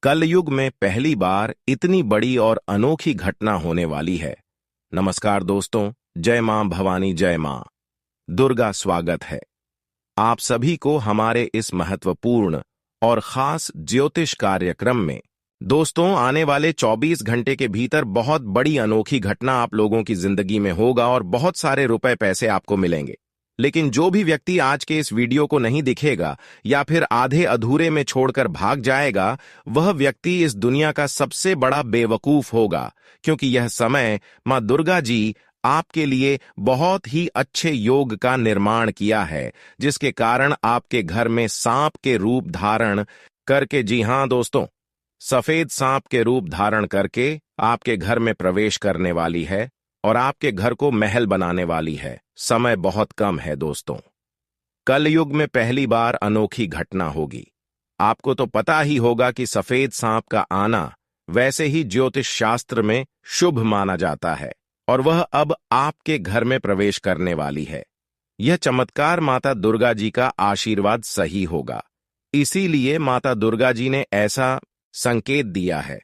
कलयुग में पहली बार इतनी बड़ी और अनोखी घटना होने वाली है। नमस्कार दोस्तों, जय मां भवानी, जय मां दुर्गा। स्वागत है आप सभी को हमारे इस महत्वपूर्ण और खास ज्योतिष कार्यक्रम में। दोस्तों, आने वाले 24 घंटे के भीतर बहुत बड़ी अनोखी घटना आप लोगों की जिंदगी में होगा और बहुत सारे रुपए पैसे आपको मिलेंगे। लेकिन जो भी व्यक्ति आज के इस वीडियो को नहीं दिखेगा या फिर आधे अधूरे में छोड़कर भाग जाएगा, वह व्यक्ति इस दुनिया का सबसे बड़ा बेवकूफ होगा, क्योंकि यह समय मां दुर्गा जी आपके लिए बहुत ही अच्छे योग का निर्माण किया है, जिसके कारण आपके घर में सांप के रूप धारण करके, जी हां दोस्तों, सफेद सांप के रूप धारण करके आपके घर में प्रवेश करने वाली है और आपके घर को महल बनाने वाली है। समय बहुत कम है दोस्तों। कलयुग में पहली बार अनोखी घटना होगी। आपको तो पता ही होगा कि सफेद सांप का आना वैसे ही ज्योतिष शास्त्र में शुभ माना जाता है और वह अब आपके घर में प्रवेश करने वाली है। यह चमत्कार माता दुर्गा जी का आशीर्वाद सही होगा, इसीलिए माता दुर्गा जी ने ऐसा संकेत दिया है।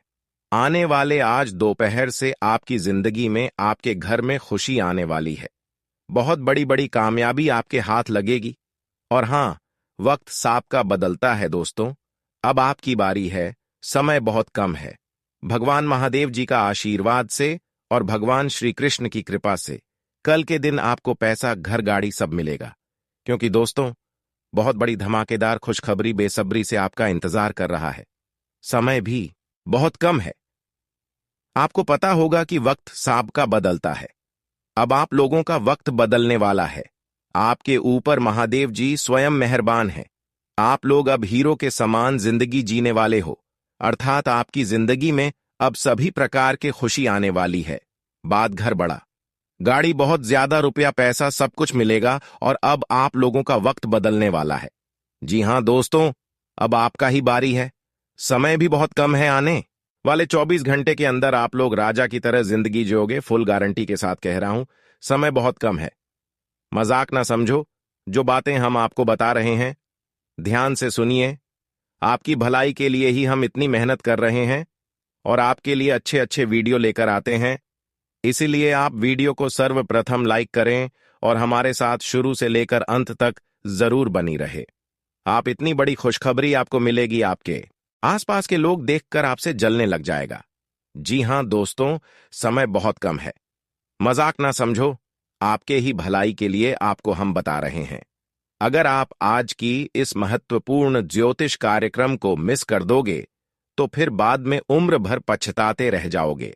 आने वाले आज दोपहर से आपकी जिंदगी में, आपके घर में खुशी आने वाली है। बहुत बड़ी बड़ी कामयाबी आपके हाथ लगेगी। और हां, वक्त सांप का बदलता है दोस्तों। अब आपकी बारी है। समय बहुत कम है। भगवान महादेव जी का आशीर्वाद से और भगवान श्री कृष्ण की कृपा से कल के दिन आपको पैसा, घर, गाड़ी सब मिलेगा। क्योंकि दोस्तों, बहुत बड़ी धमाकेदार खुशखबरी बेसब्री से आपका इंतजार कर रहा है। समय भी बहुत कम है। आपको पता होगा कि वक्त सांप का बदलता है। अब आप लोगों का वक्त बदलने वाला है। आपके ऊपर महादेव जी स्वयं मेहरबान हैं। आप लोग अब हीरो के समान जिंदगी जीने वाले हो, अर्थात आपकी जिंदगी में अब सभी प्रकार के खुशी आने वाली है। बात घर बड़ा, गाड़ी, बहुत ज्यादा रुपया पैसा सब कुछ मिलेगा और अब आप लोगों का वक्त बदलने वाला है। जी हां दोस्तों, अब आपका ही बारी है। समय भी बहुत कम है। आने वाले 24 घंटे के अंदर आप लोग राजा की तरह जिंदगी जियोगे। फुल गारंटी के साथ कह रहा हूं, समय बहुत कम है। मजाक ना समझो। जो बातें हम आपको बता रहे हैं, ध्यान से सुनिए। आपकी भलाई के लिए ही हम इतनी मेहनत कर रहे हैं और आपके लिए अच्छे अच्छे वीडियो लेकर आते हैं। इसीलिए आप वीडियो को सर्वप्रथम लाइक करें और हमारे साथ शुरू से लेकर अंत तक जरूर बनी रहे। आप इतनी बड़ी खुशखबरी आपको मिलेगी, आपके आसपास के लोग देखकर आपसे जलने लग जाएगा। जी हां दोस्तों, समय बहुत कम है। मजाक ना समझो। आपके ही भलाई के लिए आपको हम बता रहे हैं। अगर आप आज की इस महत्वपूर्ण ज्योतिष कार्यक्रम को मिस कर दोगे तो फिर बाद में उम्र भर पछताते रह जाओगे।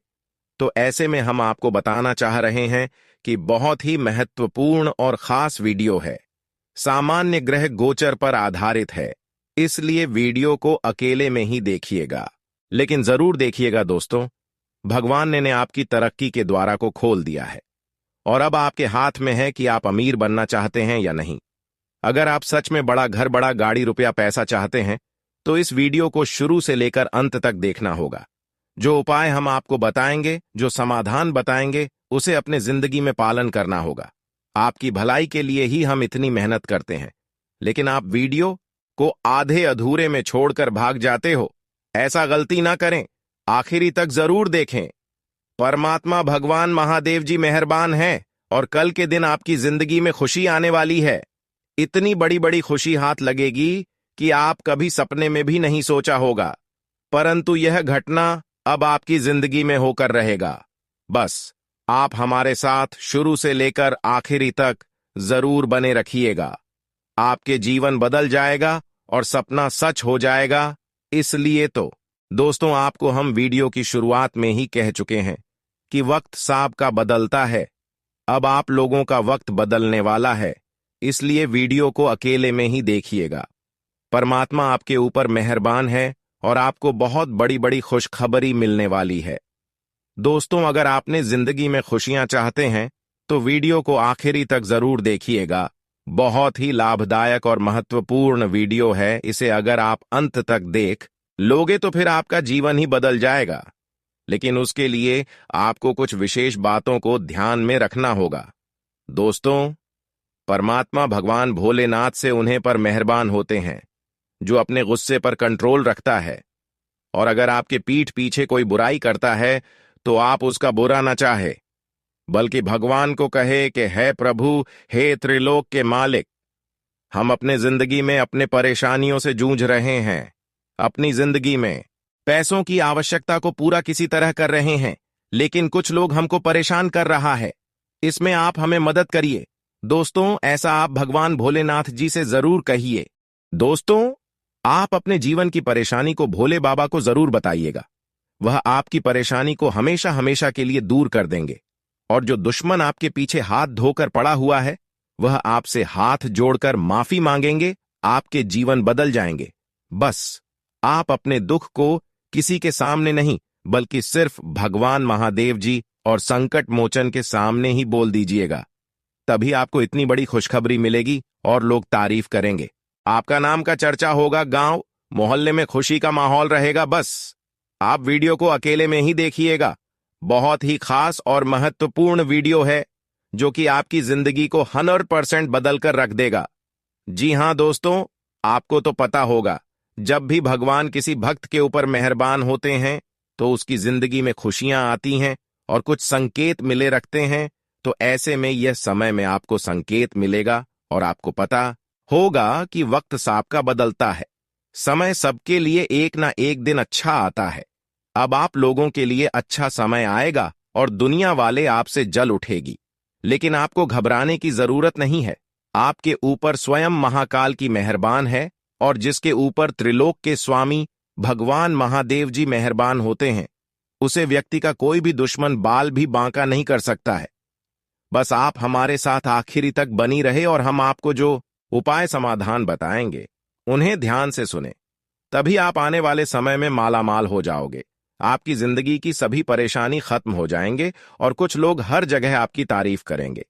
तो ऐसे में हम आपको बताना चाह रहे हैं कि बहुत ही महत्वपूर्ण और खास वीडियो है। सामान्य ग्रह गोचर पर आधारित है, इसलिए वीडियो को अकेले में ही देखिएगा, लेकिन जरूर देखिएगा दोस्तों। भगवान ने आपकी तरक्की के द्वारा को खोल दिया है और अब आपके हाथ में है कि आप अमीर बनना चाहते हैं या नहीं। अगर आप सच में बड़ा घर, बड़ा गाड़ी, रुपया पैसा चाहते हैं तो इस वीडियो को शुरू से लेकर अंत तक देखना होगा। जो उपाय हम आपको बताएंगे, जो समाधान बताएंगे, उसे अपने जिंदगी में पालन करना होगा। आपकी भलाई के लिए ही हम इतनी मेहनत करते हैं, लेकिन आप वीडियो को आधे अधूरे में छोड़कर भाग जाते हो। ऐसा गलती ना करें, आखिरी तक जरूर देखें। परमात्मा भगवान महादेव जी मेहरबान हैं और कल के दिन आपकी जिंदगी में खुशी आने वाली है। इतनी बड़ी बड़ी खुशी हाथ लगेगी कि आप कभी सपने में भी नहीं सोचा होगा, परंतु यह घटना अब आपकी जिंदगी में होकर रहेगा। बस आप हमारे साथ शुरू से लेकर आखिरी तक जरूर बने रखिएगा। आपके जीवन बदल जाएगा और सपना सच हो जाएगा। इसलिए तो दोस्तों, आपको हम वीडियो की शुरुआत में ही कह चुके हैं कि वक्त सांप का बदलता है। अब आप लोगों का वक्त बदलने वाला है, इसलिए वीडियो को अकेले में ही देखिएगा। परमात्मा आपके ऊपर मेहरबान है और आपको बहुत बड़ी बड़ी खुशखबरी मिलने वाली है। दोस्तों, अगर आपने जिंदगी में खुशियां चाहते हैं तो वीडियो को आखिरी तक जरूर देखिएगा। बहुत ही लाभदायक और महत्वपूर्ण वीडियो है। इसे अगर आप अंत तक देख लोगे तो फिर आपका जीवन ही बदल जाएगा। लेकिन उसके लिए आपको कुछ विशेष बातों को ध्यान में रखना होगा। दोस्तों, परमात्मा भगवान भोलेनाथ से उन्हें पर मेहरबान होते हैं जो अपने गुस्से पर कंट्रोल रखता है और अगर आपके पीठ पीछे कोई बुराई करता है तो आप उसका बुरा न चाहे, बल्कि भगवान को कहे कि हे प्रभु, हे त्रिलोक के मालिक, हम अपने जिंदगी में अपने परेशानियों से जूझ रहे हैं। अपनी जिंदगी में पैसों की आवश्यकता को पूरा किसी तरह कर रहे हैं, लेकिन कुछ लोग हमको परेशान कर रहा है। इसमें आप हमें मदद करिए। दोस्तों, ऐसा आप भगवान भोलेनाथ जी से जरूर कहिए। दोस्तों, आप अपने जीवन की परेशानी को भोले बाबा को जरूर बताइएगा। वह आपकी परेशानी को हमेशा हमेशा के लिए दूर कर देंगे। और जो दुश्मन आपके पीछे हाथ धोकर पड़ा हुआ है, वह आपसे हाथ जोड़कर माफी मांगेंगे। आपके जीवन बदल जाएंगे। बस आप अपने दुख को किसी के सामने नहीं, बल्कि सिर्फ भगवान महादेव जी और संकट मोचन के सामने ही बोल दीजिएगा। तभी आपको इतनी बड़ी खुशखबरी मिलेगी और लोग तारीफ करेंगे। आपका नाम का चर्चा होगा, गांव मोहल्ले में खुशी का माहौल रहेगा। बस आप वीडियो को अकेले में ही देखिएगा। बहुत ही खास और महत्वपूर्ण वीडियो है जो कि आपकी जिंदगी को 100% बदल कर रख देगा। जी हां दोस्तों, आपको तो पता होगा, जब भी भगवान किसी भक्त के ऊपर मेहरबान होते हैं तो उसकी जिंदगी में खुशियां आती हैं और कुछ संकेत मिले रखते हैं। तो ऐसे में यह समय में आपको संकेत मिलेगा और आपको पता होगा कि वक्त सबका बदलता है। समय सबके लिए एक ना एक दिन अच्छा आता है। अब आप लोगों के लिए अच्छा समय आएगा और दुनिया वाले आपसे जल उठेगी। लेकिन आपको घबराने की जरूरत नहीं है। आपके ऊपर स्वयं महाकाल की मेहरबान है, और जिसके ऊपर त्रिलोक के स्वामी भगवान महादेव जी मेहरबान होते हैं, उसे व्यक्ति का कोई भी दुश्मन बाल भी बांका नहीं कर सकता है। बस आप हमारे साथ आखिरी तक बनी रहे और हम आपको जो उपाय समाधान बताएंगे उन्हें ध्यान से सुने। तभी आप आने वाले समय में मालामाल हो जाओगे। आपकी जिंदगी की सभी परेशानी खत्म हो जाएंगे और कुछ लोग हर जगह आपकी तारीफ करेंगे।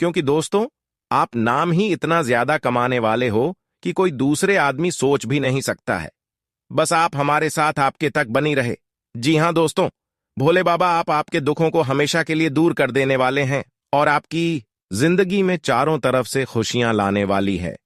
क्योंकि दोस्तों, आप नाम ही इतना ज्यादा कमाने वाले हो कि कोई दूसरे आदमी सोच भी नहीं सकता है। बस आप हमारे साथ आपके तक बनी रहे। जी हां दोस्तों, भोले बाबा आप आपके दुखों को हमेशा के लिए दूर कर देने वाले हैं और आपकी जिंदगी में चारों तरफ से खुशियां लाने वाली है।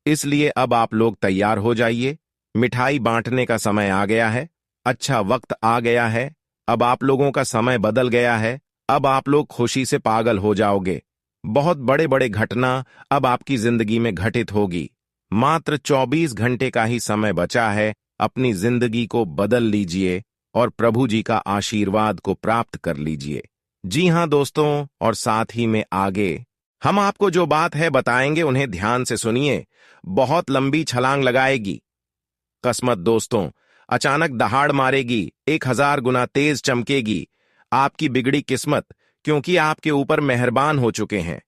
इसलिए अब आप लोग तैयार हो जाइए। मिठाई बांटने का समय आ गया है। अच्छा वक्त आ गया है। अब आप लोगों का समय बदल गया है। अब आप लोग खुशी से पागल हो जाओगे। बहुत बड़े बड़े घटना अब आपकी जिंदगी में घटित होगी। मात्र 24 घंटे का ही समय बचा है। अपनी जिंदगी को बदल लीजिए और प्रभु जी का आशीर्वाद को प्राप्त कर लीजिए। जी हां दोस्तों, और साथ ही में आगे हम आपको जो बात है बताएंगे उन्हें ध्यान से सुनिए। बहुत लंबी छलांग लगाएगी किस्मत दोस्तों, अचानक दहाड़ मारेगी, 1000 गुना तेज चमकेगी आपकी बिगड़ी किस्मत, क्योंकि आपके ऊपर मेहरबान हो चुके हैं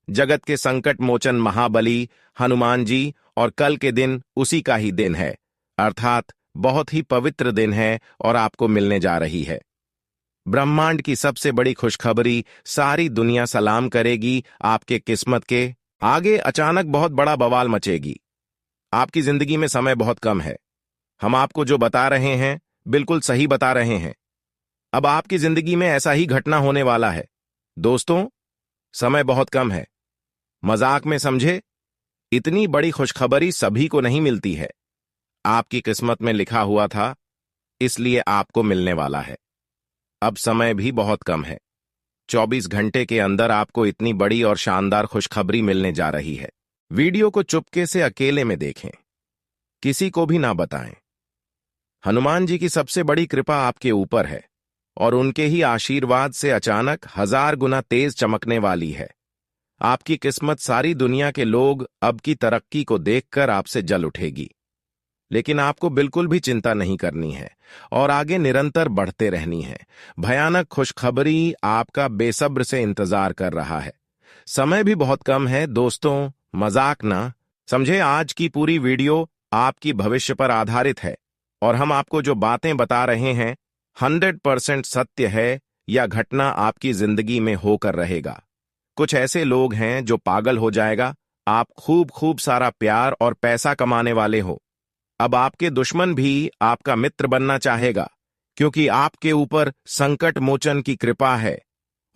जगत के संकट मोचन महाबली हनुमान जी। और कल के दिन उसी का ही दिन है, अर्थात बहुत ही पवित्र दिन है और आपको मिलने जा रही है ब्रह्मांड की सबसे बड़ी खुशखबरी। सारी दुनिया सलाम करेगी आपके किस्मत के आगे। अचानक बहुत बड़ा बवाल मचेगी। आपकी जिंदगी में समय बहुत कम है। हम आपको जो बता रहे हैं बिल्कुल सही बता रहे हैं। अब आपकी जिंदगी में ऐसा ही घटना होने वाला है। दोस्तों, समय बहुत कम है। मजाक में समझे, इतनी बड़ी खुशखबरी सभी को नहीं मिलती है। आपकी किस्मत में लिखा हुआ था, इसलिए आपको मिलने वाला है। अब समय भी बहुत कम है। 24 घंटे के अंदर आपको इतनी बड़ी और शानदार खुशखबरी मिलने जा रही है। वीडियो को चुपके से अकेले में देखें, किसी को भी ना बताएं। हनुमान जी की सबसे बड़ी कृपा आपके ऊपर है और उनके ही आशीर्वाद से अचानक 1000 गुना तेज चमकने वाली है। आपकी किस्मत सारी दुनिया के लोग अब की तरक्की को देखकर आपसे जल उठेगी। लेकिन आपको बिल्कुल भी चिंता नहीं करनी है और आगे निरंतर बढ़ते रहनी है। भयानक खुशखबरी आपका बेसब्र से इंतजार कर रहा है। समय भी बहुत कम है दोस्तों, मजाक ना समझे। आज की पूरी वीडियो आपकी भविष्य पर आधारित है और हम आपको जो बातें बता रहे हैं 100% सत्य है। यह घटना आपकी जिंदगी में होकर रहेगा। कुछ ऐसे लोग हैं जो पागल हो जाएगा। आप खूब खूब सारा प्यार और पैसा कमाने वाले हो। अब आपके दुश्मन भी आपका मित्र बनना चाहेगा, क्योंकि आपके ऊपर संकट मोचन की कृपा है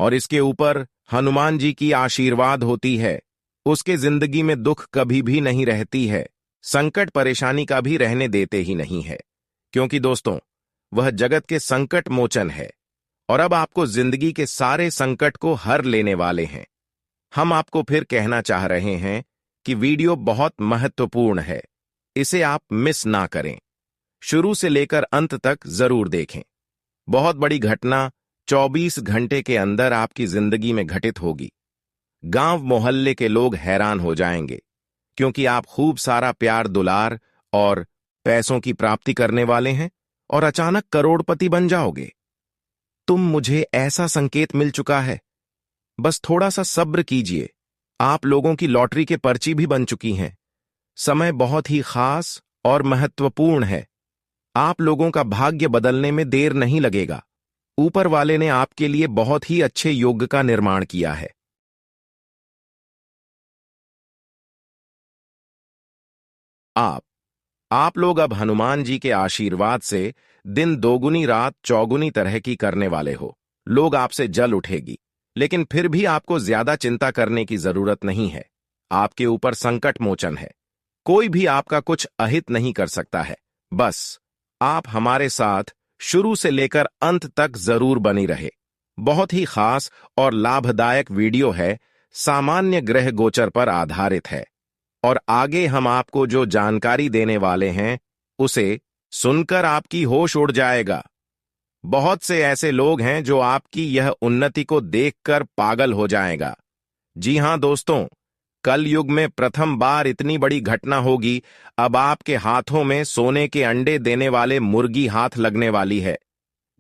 और इसके ऊपर हनुमान जी की आशीर्वाद होती है। उसके जिंदगी में दुख कभी भी नहीं रहती है, संकट परेशानी का भी रहने देते ही नहीं है। क्योंकि दोस्तों, वह जगत के संकट मोचन है और अब आपको जिंदगी के सारे संकट को हर लेने वाले हैं। हम आपको फिर कहना चाह रहे हैं कि वीडियो बहुत महत्वपूर्ण है, इसे आप मिस ना करें। शुरू से लेकर अंत तक जरूर देखें। बहुत बड़ी घटना 24 घंटे के अंदर आपकी जिंदगी में घटित होगी। गांव मोहल्ले के लोग हैरान हो जाएंगे, क्योंकि आप खूब सारा प्यार दुलार और पैसों की प्राप्ति करने वाले हैं और अचानक करोड़पति बन जाओगे। मुझे ऐसा संकेत मिल चुका है, बस थोड़ा सा सब्र कीजिए। आप लोगों की लॉटरी के पर्ची भी बन चुकी हैं। समय बहुत ही खास और महत्वपूर्ण है। आप लोगों का भाग्य बदलने में देर नहीं लगेगा। ऊपर वाले ने आपके लिए बहुत ही अच्छे योग का निर्माण किया है। आप लोग अब हनुमान जी के आशीर्वाद से दिन दोगुनी रात चौगुनी तरह की करने वाले हो। लोग आपसे जल उठेगी, लेकिन फिर भी आपको ज्यादा चिंता करने की जरूरत नहीं है। आपके ऊपर संकट मोचन है। कोई भी आपका कुछ अहित नहीं कर सकता है। बस आप हमारे साथ शुरू से लेकर अंत तक जरूर बनी रहे। बहुत ही खास और लाभदायक वीडियो है, सामान्य ग्रह गोचर पर आधारित है और आगे हम आपको जो जानकारी देने वाले हैं उसे सुनकर आपकी होश उड़ जाएगा। बहुत से ऐसे लोग हैं जो आपकी यह उन्नति को देखकर पागल हो जाएगा। जी हां दोस्तों, कल युग में प्रथम बार इतनी बड़ी घटना होगी। अब आपके हाथों में सोने के अंडे देने वाले मुर्गी हाथ लगने वाली है।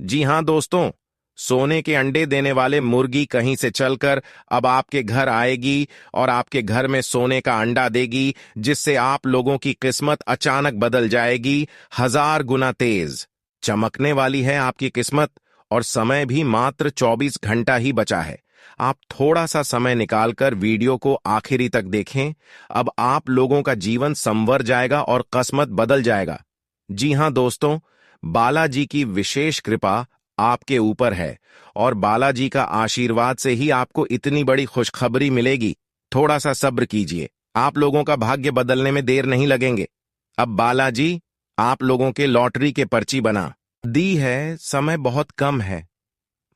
जी हां दोस्तों, सोने के अंडे देने वाले मुर्गी कहीं से चलकर अब आपके घर आएगी और आपके घर में सोने का अंडा देगी, जिससे आप लोगों की किस्मत अचानक बदल जाएगी। 1000 गुना तेज चमकने वाली है आपकी किस्मत और समय भी मात्र 24 घंटा ही बचा है। आप थोड़ा सा समय निकालकर वीडियो को आखिरी तक देखें। अब आप लोगों का जीवन संवर जाएगा और किस्मत बदल जाएगा। जी हां दोस्तों, बालाजी की विशेष कृपा आपके ऊपर है और बालाजी का आशीर्वाद से ही आपको इतनी बड़ी खुशखबरी मिलेगी। थोड़ा सा सब्र कीजिए, आप लोगों का भाग्य बदलने में देर नहीं लगेंगे। अब बालाजी आप लोगों के लॉटरी के पर्ची बना दी है। समय बहुत कम है,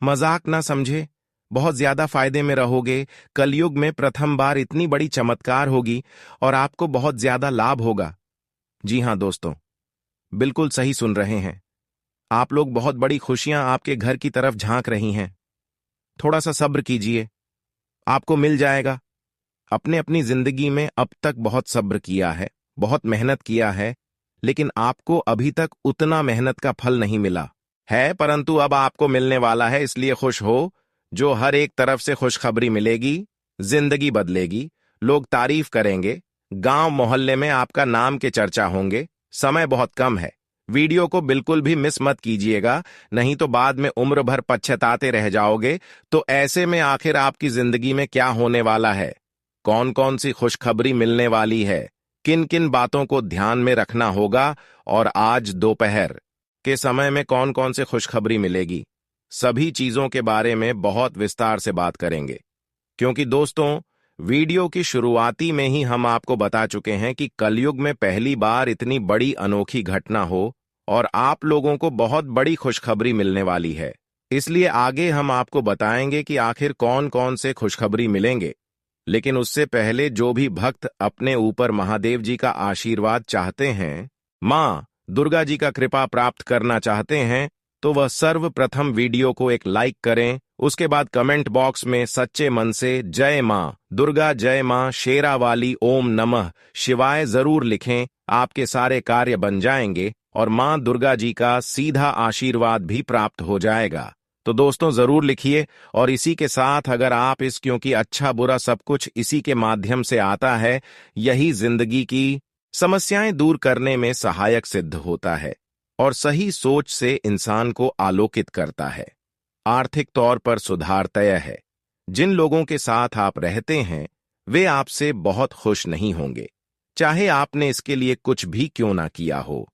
मजाक ना समझे। बहुत ज्यादा फायदे में रहोगे। कलयुग में प्रथम बार इतनी बड़ी चमत्कार होगी और आपको बहुत ज्यादा लाभ होगा। जी हां दोस्तों, बिल्कुल सही सुन रहे हैं आप लोग। बहुत बड़ी खुशियां आपके घर की तरफ झांक रही हैं। थोड़ा सा सब्र कीजिए, आपको मिल जाएगा। अपने अपनी जिंदगी में अब तक बहुत सब्र किया है, बहुत मेहनत किया है, लेकिन आपको अभी तक उतना मेहनत का फल नहीं मिला है, परंतु अब आपको मिलने वाला है। इसलिए खुश हो। जो हर एक तरफ से खुशखबरी मिलेगी, जिंदगी बदलेगी, लोग तारीफ करेंगे, गांव मोहल्ले में आपका नाम के चर्चा होंगे। समय बहुत कम है। वीडियो को बिल्कुल भी मिस मत कीजिएगा, नहीं तो बाद में उम्र भर पछताते रह जाओगे। तो ऐसे में आखिर आपकी जिंदगी में क्या होने वाला है, कौन कौन सी खुशखबरी मिलने वाली है, किन किन बातों को ध्यान में रखना होगा और आज दोपहर के समय में कौन कौन से खुशखबरी मिलेगी, सभी चीजों के बारे में बहुत विस्तार से बात करेंगे। क्योंकि दोस्तों, वीडियो की शुरुआती में ही हम आपको बता चुके हैं कि कलयुग में पहली बार इतनी बड़ी अनोखी घटना हो और आप लोगों को बहुत बड़ी खुशखबरी मिलने वाली है। इसलिए आगे हम आपको बताएंगे कि आखिर कौन कौन से खुशखबरी मिलेंगे। लेकिन उससे पहले जो भी भक्त अपने ऊपर महादेव जी का आशीर्वाद चाहते हैं, मां दुर्गा जी का कृपा प्राप्त करना चाहते हैं, तो वह सर्वप्रथम वीडियो को एक लाइक करें। उसके बाद कमेंट बॉक्स में सच्चे मन से जय मां दुर्गा, जय मां शेरा वाली, ओम नमः शिवाय जरूर लिखें। आपके सारे कार्य बन जाएंगे और मां दुर्गा जी का सीधा आशीर्वाद भी प्राप्त हो जाएगा। तो दोस्तों जरूर लिखिए। और इसी के साथ अगर आप क्योंकि अच्छा बुरा सब कुछ इसी के माध्यम से आता है, यही जिंदगी की समस्याएं दूर करने में सहायक सिद्ध होता है और सही सोच से इंसान को आलोकित करता है। आर्थिक तौर पर सुधार तय है। जिन लोगों के साथ आप रहते हैं वे आपसे बहुत खुश नहीं होंगे, चाहे आपने इसके लिए कुछ भी क्यों ना किया हो।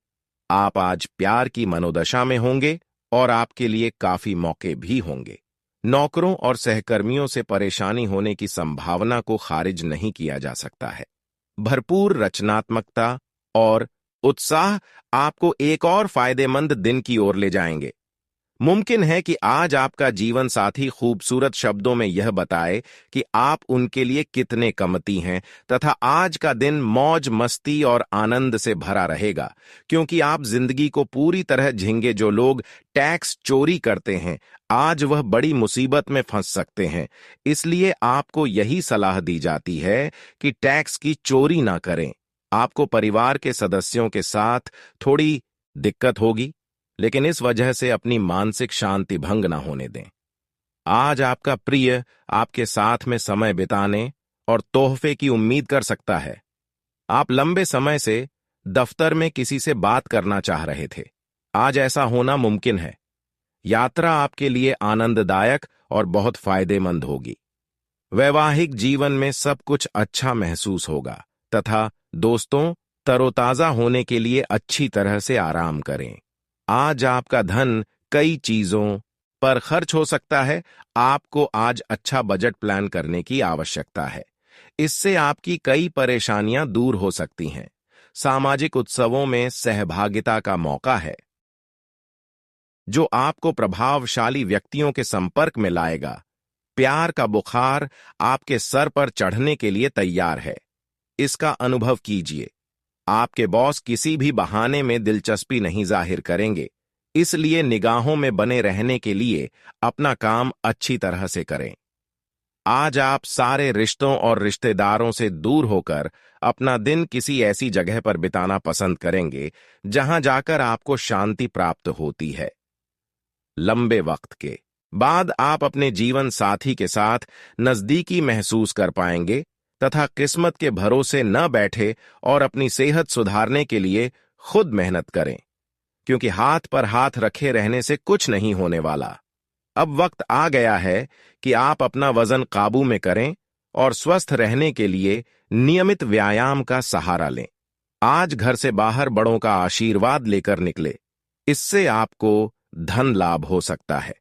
आप आज प्यार की मनोदशा में होंगे और आपके लिए काफी मौके भी होंगे। नौकरों और सहकर्मियों से परेशानी होने की संभावना को खारिज नहीं किया जा सकता है। भरपूर रचनात्मकता और उत्साह आपको एक और फायदेमंद दिन की ओर ले जाएंगे। मुमकिन है कि आज आपका जीवन साथी खूबसूरत शब्दों में यह बताए कि आप उनके लिए कितने कीमती हैं, तथा आज का दिन मौज मस्ती और आनंद से भरा रहेगा, क्योंकि आप जिंदगी को पूरी तरह झिंगे। जो लोग टैक्स चोरी करते हैं, आज वह बड़ी मुसीबत में फंस सकते हैं। इसलिए आपको यही सलाह दी जाती है कि टैक्स की चोरी ना करें। आपको परिवार के सदस्यों के साथ थोड़ी दिक्कत होगी, लेकिन इस वजह से अपनी मानसिक शांति भंग न होने दें। आज आपका प्रिय आपके साथ में समय बिताने और तोहफे की उम्मीद कर सकता है। आप लंबे समय से दफ्तर में किसी से बात करना चाह रहे थे। आज ऐसा होना मुमकिन है। यात्रा आपके लिए आनंददायक और बहुत फायदेमंद होगी। वैवाहिक जीवन में सब कुछ अच्छा महसूस होगा, तथा दोस्तों, तरोताजा होने के लिए अच्छी तरह से आराम करें। आज आपका धन कई चीजों पर खर्च हो सकता है। आपको आज अच्छा बजट प्लान करने की आवश्यकता है। इससे आपकी कई परेशानियां दूर हो सकती हैं। सामाजिक उत्सवों में सहभागिता का मौका है, जो आपको प्रभावशाली व्यक्तियों के संपर्क में लाएगा। प्यार का बुखार आपके सर पर चढ़ने के लिए तैयार है। इसका अनुभव कीजिए। आपके बॉस किसी भी बहाने में दिलचस्पी नहीं जाहिर करेंगे, इसलिए निगाहों में बने रहने के लिए अपना काम अच्छी तरह से करें। आज आप सारे रिश्तों और रिश्तेदारों से दूर होकर अपना दिन किसी ऐसी जगह पर बिताना पसंद करेंगे जहां जाकर आपको शांति प्राप्त होती है। लंबे वक्त के बाद आप अपने जीवन साथी के साथ नजदीकी महसूस कर पाएंगे, तथा किस्मत के भरोसे न बैठे और अपनी सेहत सुधारने के लिए खुद मेहनत करें, क्योंकि हाथ पर हाथ रखे रहने से कुछ नहीं होने वाला। अब वक्त आ गया है कि आप अपना वजन काबू में करें और स्वस्थ रहने के लिए नियमित व्यायाम का सहारा लें। आज घर से बाहर बड़ों का आशीर्वाद लेकर निकले। इससे आपको धन लाभ हो सकता है।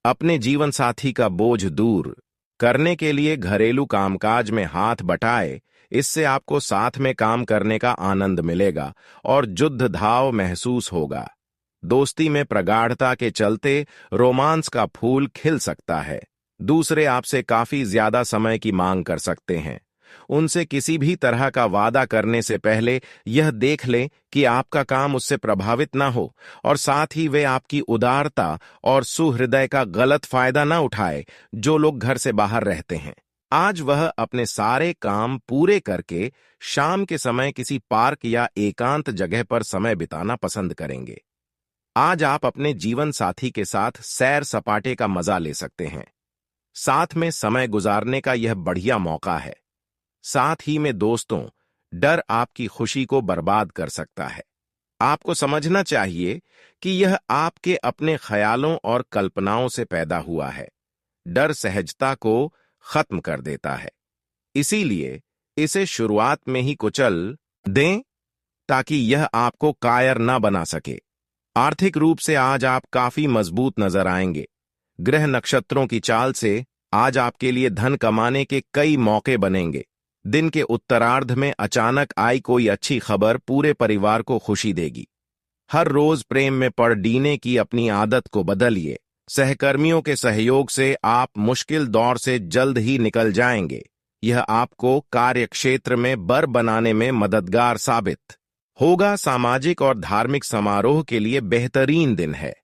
अपने जीवन साथी का बोझ दूर करने के लिए घरेलू कामकाज में हाथ बटाए। इससे आपको साथ में काम करने का आनंद मिलेगा और युद्ध धाव महसूस होगा। दोस्ती में प्रगाढ़ता के चलते रोमांस का फूल खिल सकता है। दूसरे आपसे काफी ज्यादा समय की मांग कर सकते हैं। उनसे किसी भी तरह का वादा करने से पहले यह देख लें कि आपका काम उससे प्रभावित ना हो, और साथ ही वे आपकी उदारता और सुहृदय का गलत फायदा ना उठाए। जो लोग घर से बाहर रहते हैं, आज वह अपने सारे काम पूरे करके शाम के समय किसी पार्क या एकांत जगह पर समय बिताना पसंद करेंगे। आज आप अपने जीवन साथी के साथ सैर सपाटे का मजा ले सकते हैं। साथ में समय गुजारने का यह बढ़िया मौका है। साथ ही में दोस्तों, डर आपकी खुशी को बर्बाद कर सकता है। आपको समझना चाहिए कि यह आपके अपने ख्यालों और कल्पनाओं से पैदा हुआ है। डर सहजता को खत्म कर देता है। इसीलिए इसे शुरुआत में ही कुचल दें, ताकि यह आपको कायर न बना सके। आर्थिक रूप से आज आप काफी मजबूत नजर आएंगे। ग्रह नक्षत्रों की चाल से आज आपके लिए धन कमाने के कई मौके बनेंगे। दिन के उत्तरार्ध में अचानक आई कोई अच्छी खबर पूरे परिवार को खुशी देगी। हर रोज प्रेम में पड़ डीने की अपनी आदत को बदलिए। सहकर्मियों के सहयोग से आप मुश्किल दौर से जल्द ही निकल जाएंगे। यह आपको कार्य क्षेत्र में बर बनाने में मददगार साबित होगा। सामाजिक और धार्मिक समारोह के लिए बेहतरीन दिन है।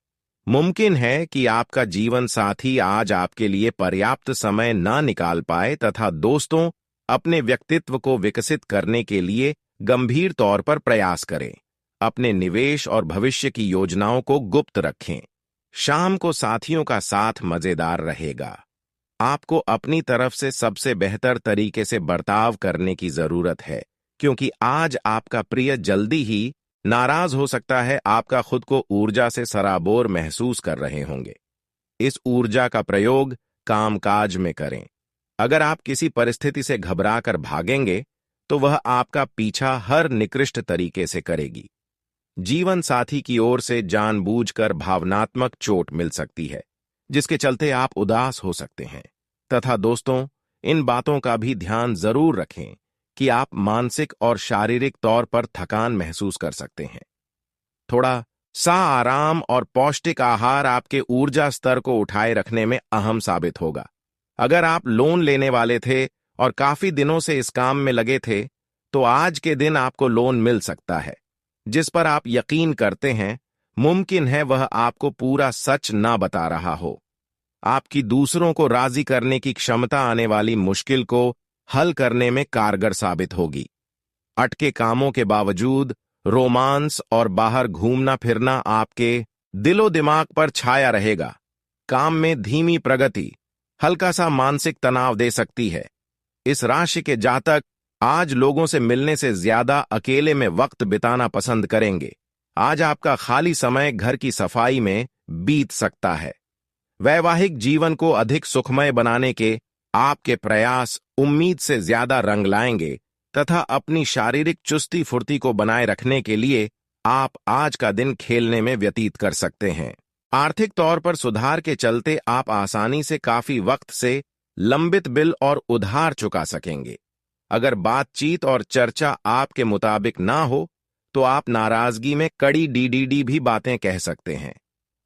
मुमकिन है कि आपका जीवन साथी आज आपके लिए पर्याप्त समय न निकाल पाए, तथा दोस्तों, अपने व्यक्तित्व को विकसित करने के लिए गंभीर तौर पर प्रयास करें। अपने निवेश और भविष्य की योजनाओं को गुप्त रखें। शाम को साथियों का साथ मजेदार रहेगा। आपको अपनी तरफ से सबसे बेहतर तरीके से बर्ताव करने की जरूरत है, क्योंकि आज आपका प्रिय जल्दी ही नाराज हो सकता है। आपका खुद को ऊर्जा से सराबोर महसूस कर रहे होंगे। इस ऊर्जा का प्रयोग कामकाज में करें। अगर आप किसी परिस्थिति से घबराकर भागेंगे, तो वह आपका पीछा हर निकृष्ट तरीके से करेगी। जीवन साथी की ओर से जानबूझकर भावनात्मक चोट मिल सकती है, जिसके चलते आप उदास हो सकते हैं। तथा दोस्तों, इन बातों का भी ध्यान जरूर रखें कि आप मानसिक और शारीरिक तौर पर थकान महसूस कर सकते हैं। थोड़ा सा आराम और पौष्टिक आहार आपके ऊर्जा स्तर को उठाए रखने में अहम साबित होगा। अगर आप लोन लेने वाले थे और काफी दिनों से इस काम में लगे थे, तो आज के दिन आपको लोन मिल सकता है। जिस पर आप यकीन करते हैं, मुमकिन है वह आपको पूरा सच ना बता रहा हो। आपकी दूसरों को राजी करने की क्षमता आने वाली मुश्किल को हल करने में कारगर साबित होगी। अटके कामों के बावजूद रोमांस और बाहर घूमना फिरना आपके दिलो दिमाग पर छाया रहेगा। काम में धीमी प्रगति हल्का सा मानसिक तनाव दे सकती है। इस राशि के जातक आज लोगों से मिलने से ज्यादा अकेले में वक्त बिताना पसंद करेंगे। आज आपका खाली समय घर की सफाई में बीत सकता है। वैवाहिक जीवन को अधिक सुखमय बनाने के आपके प्रयास उम्मीद से ज्यादा रंग लाएंगे तथा अपनी शारीरिक चुस्ती फुर्ती को बनाए रखने के लिए आप आज का दिन खेलने में व्यतीत कर सकते हैं। आर्थिक तौर पर सुधार के चलते आप आसानी से काफी वक्त से लंबित बिल और उधार चुका सकेंगे। अगर बातचीत और चर्चा आपके मुताबिक ना हो, तो आप नाराजगी में कड़ी डीडीडी भी बातें कह सकते हैं,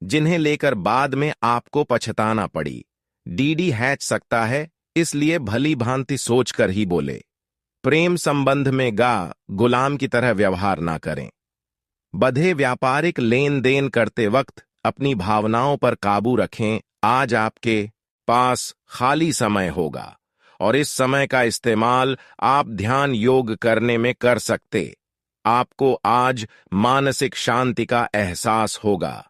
जिन्हें लेकर बाद में आपको पछताना पड़ी। डीडी हैच सकता है, इसलिए भली भांति सोचकर ही बोले। प्रेम संबंध में गुलाम की तरह व्यवहार ना करें। बधे व्यापारिक लेन देन करते वक्त अपनी भावनाओं पर काबू रखें। आज आपके पास खाली समय होगा और इस समय का इस्तेमाल आप ध्यान योग करने में कर सकते। आपको आज मानसिक शांति का एहसास होगा।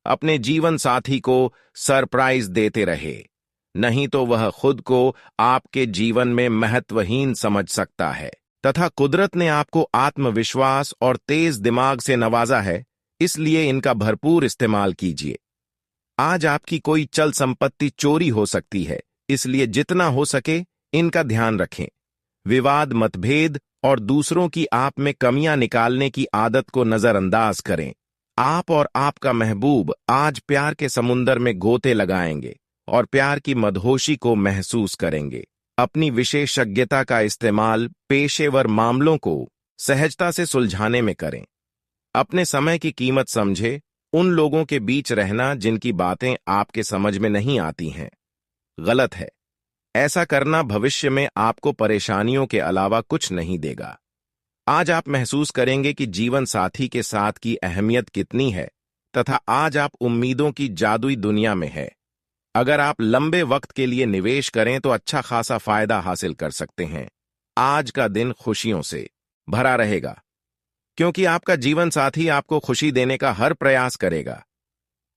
अपने जीवन साथी को सरप्राइज देते रहे, नहीं तो वह खुद को आपके जीवन में महत्वहीन समझ सकता है। तथा कुदरत ने आपको आत्मविश्वास और तेज दिमाग से नवाजा है, इसलिए इनका भरपूर इस्तेमाल कीजिए। आज आपकी कोई चल संपत्ति चोरी हो सकती है, इसलिए जितना हो सके इनका ध्यान रखें। विवाद, मतभेद और दूसरों की आप में कमियां निकालने की आदत को नजरअंदाज करें। आप और आपका महबूब आज प्यार के समुंदर में गोते लगाएंगे और प्यार की मदहोशी को महसूस करेंगे। अपनी विशेषज्ञता का इस्तेमाल पेशेवर मामलों को सहजता से सुलझाने में करें। अपने समय की कीमत समझे। उन लोगों के बीच रहना जिनकी बातें आपके समझ में नहीं आती हैं, गलत है। ऐसा करना भविष्य में आपको परेशानियों के अलावा कुछ नहीं देगा। आज आप महसूस करेंगे कि जीवन साथी के साथ की अहमियत कितनी है तथा आज आप उम्मीदों की जादुई दुनिया में है। अगर आप लंबे वक्त के लिए निवेश करें तो अच्छा खासा फायदा हासिल कर सकते हैं। आज का दिन खुशियों से भरा रहेगा, क्योंकि आपका जीवन साथी आपको खुशी देने का हर प्रयास करेगा।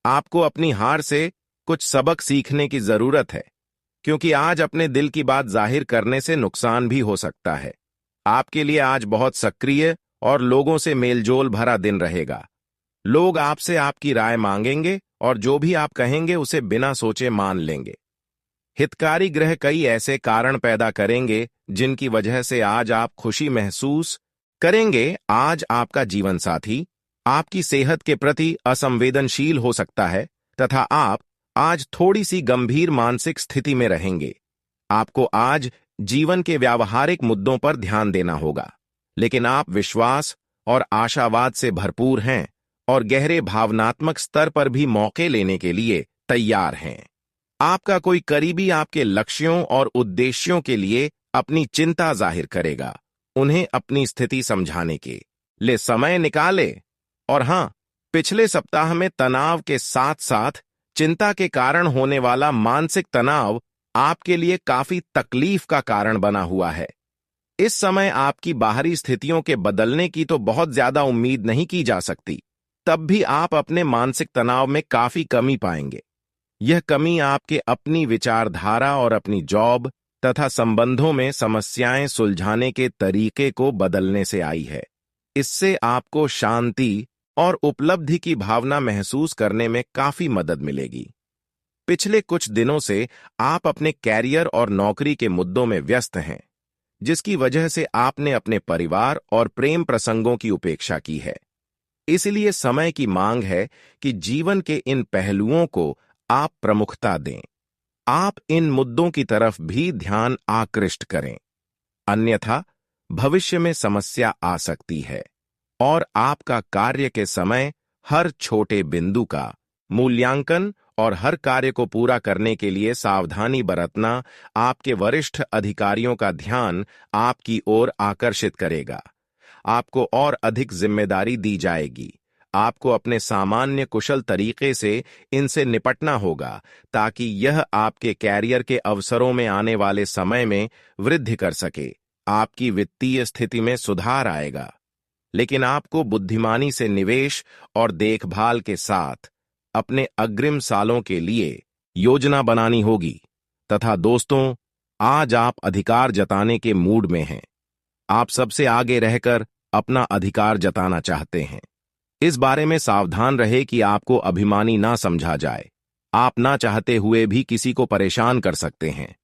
आपको अपनी हार से कुछ सबक सीखने की जरूरत है, क्योंकि आज अपने दिल की बात जाहिर करने से नुकसान भी हो सकता है। आपके लिए आज बहुत सक्रिय और लोगों से मेलजोल भरा दिन रहेगा। लोग आपसे आपकी राय मांगेंगे और जो भी आप कहेंगे उसे बिना सोचे मान लेंगे। हितकारी ग्रह कई ऐसे कारण पैदा करेंगे जिनकी वजह से आज आप खुशी महसूस करेंगे। आज आपका जीवन साथी आपकी सेहत के प्रति असंवेदनशील हो सकता है तथा आप आज थोड़ी सी गंभीर मानसिक स्थिति में रहेंगे। आपको आज जीवन के व्यावहारिक मुद्दों पर ध्यान देना होगा, लेकिन आप विश्वास और आशावाद से भरपूर हैं और गहरे भावनात्मक स्तर पर भी मौके लेने के लिए तैयार हैं। आपका कोई करीबी आपके लक्ष्यों और उद्देश्यों के लिए अपनी चिंता जाहिर करेगा। उन्हें अपनी स्थिति समझाने के लिए समय निकाले। और हां, पिछले सप्ताह में तनाव के साथ साथ चिंता के कारण होने वाला मानसिक तनाव आपके लिए काफी तकलीफ का कारण बना हुआ है। इस समय आपकी बाहरी स्थितियों के बदलने की तो बहुत ज्यादा उम्मीद नहीं की जा सकती, तब भी आप अपने मानसिक तनाव में काफी कमी पाएंगे। यह कमी आपके अपनी विचारधारा और अपनी जॉब तथा संबंधों में समस्याएं सुलझाने के तरीके को बदलने से आई है। इससे आपको शांति और उपलब्धि की भावना महसूस करने में काफी मदद मिलेगी। पिछले कुछ दिनों से आप अपने कैरियर और नौकरी के मुद्दों में व्यस्त हैं, जिसकी वजह से आपने अपने परिवार और प्रेम प्रसंगों की उपेक्षा की है। इसलिए समय की मांग है कि जीवन के इन पहलुओं को आप प्रमुखता दें। आप इन मुद्दों की तरफ भी ध्यान आकृष्ट करें, अन्यथा भविष्य में समस्या आ सकती है और आपका कार्य के समय हर छोटे बिंदु का मूल्यांकन और हर कार्य को पूरा करने के लिए सावधानी बरतना आपके वरिष्ठ अधिकारियों का ध्यान आपकी ओर आकर्षित करेगा। आपको और अधिक जिम्मेदारी दी जाएगी। आपको अपने सामान्य कुशल तरीके से इनसे निपटना होगा ताकि यह आपके कैरियर के अवसरों में आने वाले समय में वृद्धि कर सके। आपकी वित्तीय स्थिति में सुधार आएगा, लेकिन आपको बुद्धिमानी से निवेश और देखभाल के साथ अपने अग्रिम सालों के लिए योजना बनानी होगी। तथा दोस्तों, आज आप अधिकार जताने के मूड में हैं। आप सबसे आगे रहकर अपना अधिकार जताना चाहते हैं। इस बारे में सावधान रहे कि आपको अभिमानी ना समझा जाए। आप ना चाहते हुए भी किसी को परेशान कर सकते हैं।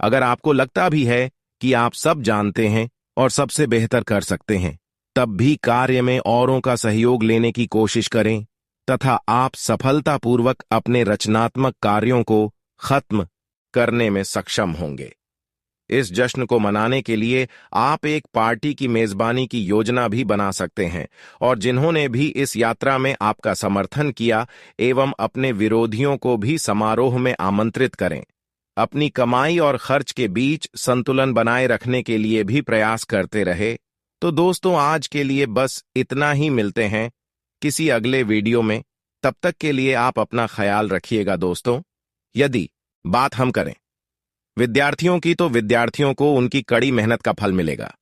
अगर आपको लगता भी है कि आप सब जानते हैं और सबसे बेहतर कर सकते हैं, तब भी कार्य में औरों का सहयोग लेने की कोशिश करें तथा आप सफलतापूर्वक अपने रचनात्मक कार्यों को खत्म करने में सक्षम होंगे। इस जश्न को मनाने के लिए आप एक पार्टी की मेजबानी की योजना भी बना सकते हैं और जिन्होंने भी इस यात्रा में आपका समर्थन किया एवं अपने विरोधियों को भी समारोह में आमंत्रित करें। अपनी कमाई और खर्च के बीच संतुलन बनाए रखने के लिए भी प्रयास करते रहे। तो दोस्तों, आज के लिए बस इतना ही। मिलते हैं किसी अगले वीडियो में। तब तक के लिए आप अपना ख्याल रखिएगा दोस्तों। यदि बात हम करें विद्यार्थियों की, तो विद्यार्थियों को उनकी कड़ी मेहनत का फल मिलेगा।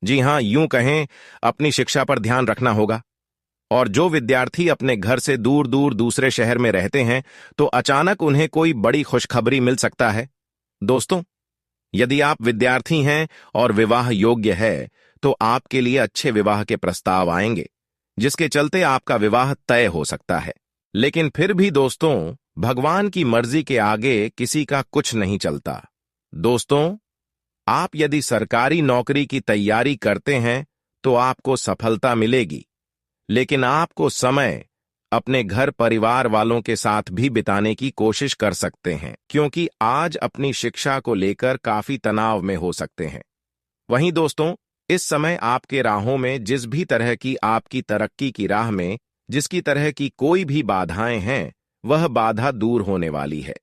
जी हां, यूं कहें, अपनी शिक्षा पर ध्यान रखना होगा। और जो विद्यार्थी अपने घर से दूर दूर दूसरे शहर में रहते हैं, तो अचानक उन्हें कोई बड़ी खुशखबरी मिल सकता है। दोस्तों, यदि आप विद्यार्थी हैं और विवाह योग्य है, तो आपके लिए अच्छे विवाह के प्रस्ताव आएंगे, जिसके चलते आपका विवाह तय हो सकता है। लेकिन फिर भी दोस्तों, भगवान की मर्जी के आगे किसी का कुछ नहीं चलता। दोस्तों, आप यदि सरकारी नौकरी की तैयारी करते हैं तो आपको सफलता मिलेगी, लेकिन आपको समय अपने घर परिवार वालों के साथ भी बिताने की कोशिश कर सकते हैं, क्योंकि आज अपनी शिक्षा को लेकर काफी तनाव में हो सकते हैं। वहीं दोस्तों, इस समय आपके राहों में जिस भी तरह की आपकी तरक्की की राह में जिसकी तरह की कोई भी बाधाएं हैं, वह बाधा दूर होने वाली है।